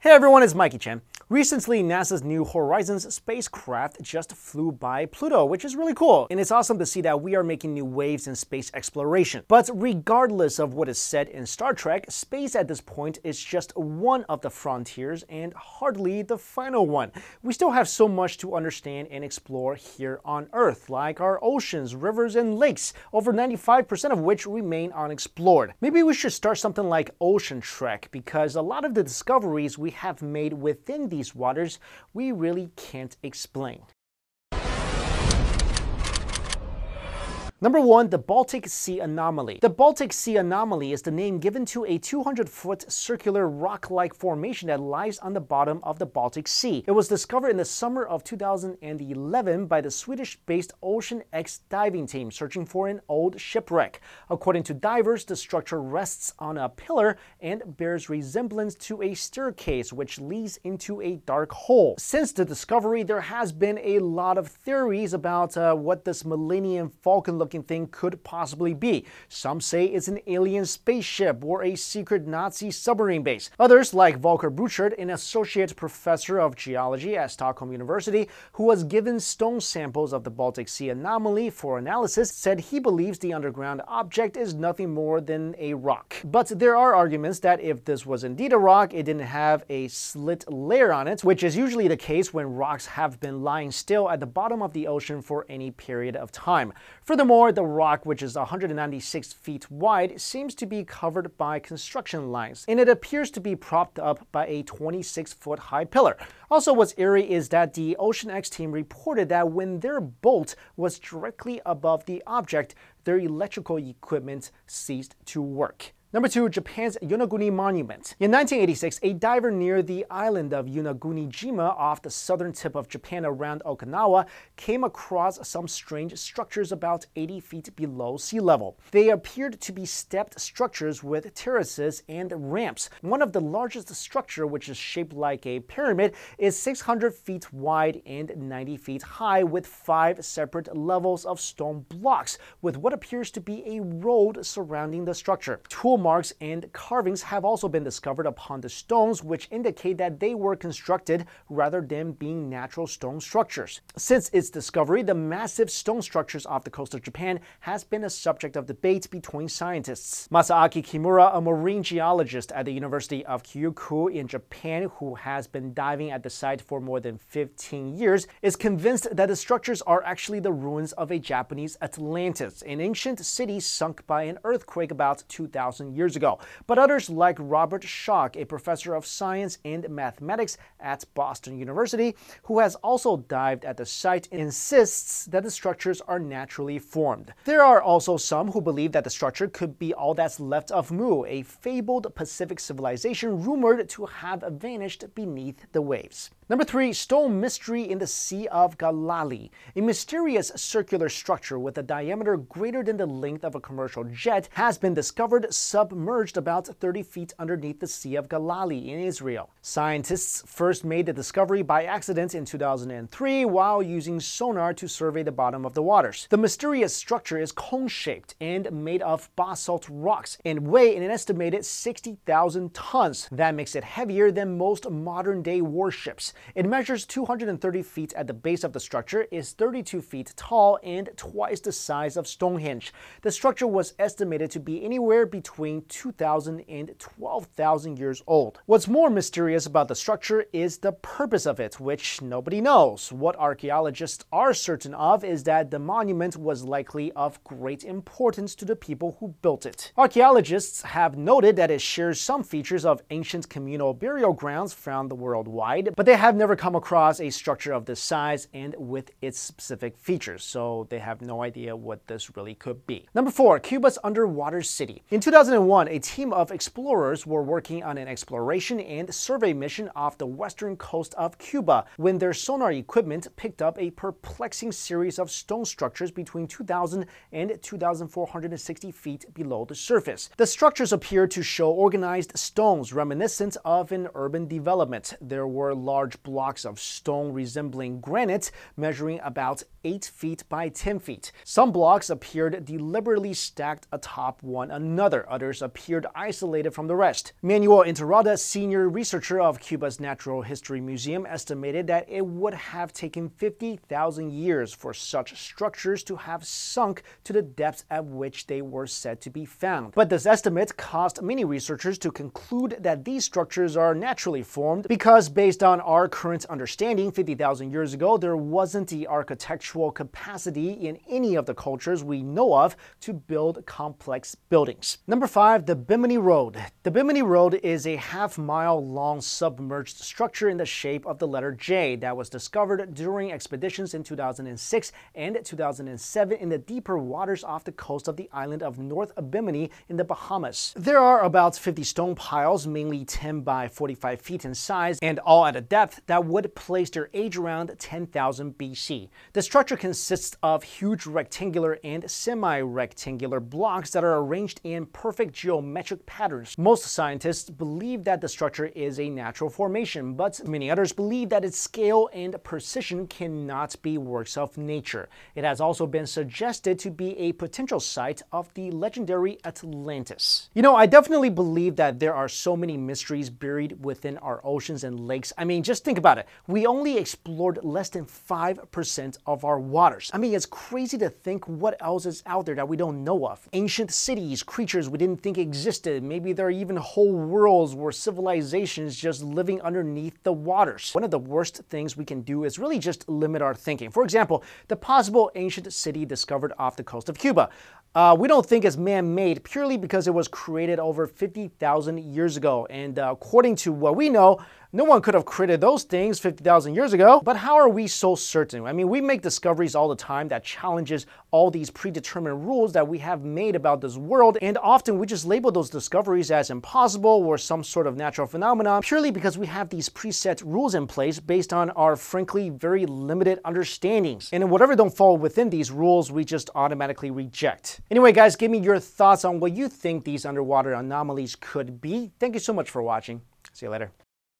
Hey everyone, it's Mikey Chen. Recently, NASA's New Horizons spacecraft just flew by Pluto, which is really cool. And it's awesome to see that we are making new waves in space exploration. But regardless of what is said in Star Trek, space at this point is just one of the frontiers and hardly the final one. We still have so much to understand and explore here on Earth, like our oceans, rivers, and lakes, over 95% of which remain unexplored. Maybe we should start something like Ocean Trek, because a lot of the discoveries we have made within these waters we really can't explain. Number 1. The Baltic Sea Anomaly. The Baltic Sea Anomaly is the name given to a 200-foot circular rock-like formation that lies on the bottom of the Baltic Sea. It was discovered in the summer of 2011 by the Swedish-based Ocean X diving team searching for an old shipwreck. According to divers, the structure rests on a pillar and bears resemblance to a staircase which leads into a dark hole. Since the discovery, there has been a lot of theories about what this Millennium Falcon-looking thing could possibly be. Some say it's an alien spaceship or a secret Nazi submarine base. Others, like Volker Buchert, an associate professor of geology at Stockholm University, who was given stone samples of the Baltic Sea Anomaly for analysis, said he believes the underground object is nothing more than a rock. But there are arguments that if this was indeed a rock, it didn't have a slit layer on it, which is usually the case when rocks have been lying still at the bottom of the ocean for any period of time. Furthermore, the rock, which is 196 feet wide, seems to be covered by construction lines, and it appears to be propped up by a 26-foot high pillar. Also, what's eerie is that the Ocean X team reported that when their boat was directly above the object, their electrical equipment ceased to work. Number 2. Japan's Yonaguni Monument. In 1986, a diver near the island of Yonaguni-jima off the southern tip of Japan around Okinawa came across some strange structures about 80 feet below sea level. They appeared to be stepped structures with terraces and ramps. One of the largest structure, which is shaped like a pyramid, is 600 feet wide and 90 feet high with 5 separate levels of stone blocks with what appears to be a road surrounding the structure. Tool marks and carvings have also been discovered upon the stones, which indicate that they were constructed rather than being natural stone structures. Since its discovery, the massive stone structures off the coast of Japan has been a subject of debate between scientists. Masaaki Kimura, a marine geologist at the University of Kyushu in Japan who has been diving at the site for more than 15 years, is convinced that the structures are actually the ruins of a Japanese Atlantis, an ancient city sunk by an earthquake about 2,000 years ago. But others, like Robert Schock, a professor of science and mathematics at Boston University, who has also dived at the site, insists that the structures are naturally formed. There are also some who believe that the structure could be all that's left of Mu, a fabled Pacific civilization rumored to have vanished beneath the waves. Number 3. Stone mystery in the Sea of Galilee. A mysterious circular structure with a diameter greater than the length of a commercial jet has been discovered submerged about 30 feet underneath the Sea of Galilee in Israel. Scientists first made the discovery by accident in 2003 while using sonar to survey the bottom of the waters. The mysterious structure is cone-shaped and made of basalt rocks and weigh an estimated 60,000 tons. That makes it heavier than most modern-day warships. It measures 230 feet at the base of the structure, is 32 feet tall, and twice the size of Stonehenge. The structure was estimated to be anywhere between 2,000 and 12,000 years old. What's more mysterious about the structure is the purpose of it, which nobody knows. What archaeologists are certain of is that the monument was likely of great importance to the people who built it. Archaeologists have noted that it shares some features of ancient communal burial grounds found worldwide, but they have never come across a structure of this size and with its specific features, so they have no idea what this really could be. Number 4. Cuba's underwater city. In 2001, a team of explorers were working on an exploration and survey mission off the western coast of Cuba when their sonar equipment picked up a perplexing series of stone structures between 2,000 and 2,460 feet below the surface. The structures appeared to show organized stones reminiscent of an urban development. There were large large blocks of stone resembling granite, measuring about 8 feet by 10 feet. Some blocks appeared deliberately stacked atop one another. Others appeared isolated from the rest. Manuel Interrada, senior researcher of Cuba's Natural History Museum, estimated that it would have taken 50,000 years for such structures to have sunk to the depths at which they were said to be found. But this estimate caused many researchers to conclude that these structures are naturally formed because, based on our current understanding, 50,000 years ago, there wasn't the architectural capacity in any of the cultures we know of to build complex buildings. Number 5, the Bimini Road. The Bimini Road is a half-mile long submerged structure in the shape of the letter J that was discovered during expeditions in 2006 and 2007 in the deeper waters off the coast of the island of North Bimini in the Bahamas. There are about 50 stone piles, mainly 10 by 45 feet in size, and all at a depth that would place their age around 10,000 BC. The structure consists of huge rectangular and semi-rectangular blocks that are arranged in perfect geometric patterns. Most scientists believe that the structure is a natural formation, but many others believe that its scale and precision cannot be works of nature. It has also been suggested to be a potential site of the legendary Atlantis. You know, I definitely believe that there are so many mysteries buried within our oceans and lakes. I mean, just think about it. We only explored less than 5% of our waters. I mean, it's crazy to think what else is out there that we don't know of. Ancient cities, creatures we didn't think existed. Maybe there are even whole worlds where civilizations just living underneath the waters. One of the worst things we can do is really just limit our thinking. For example, the possible ancient city discovered off the coast of Cuba. We don't think it's man-made purely because it was created over 50,000 years ago. And according to what we know, no one could have created those things 50,000 years ago. But how are we so certain? I mean, we make discoveries all the time that challenges all these predetermined rules that we have made about this world. And often we just label those discoveries as impossible or some sort of natural phenomenon purely because we have these preset rules in place based on our frankly very limited understandings. And whatever don't fall within these rules, we just automatically reject. Anyway, guys, give me your thoughts on what you think these underwater anomalies could be. Thank you so much for watching. See you later.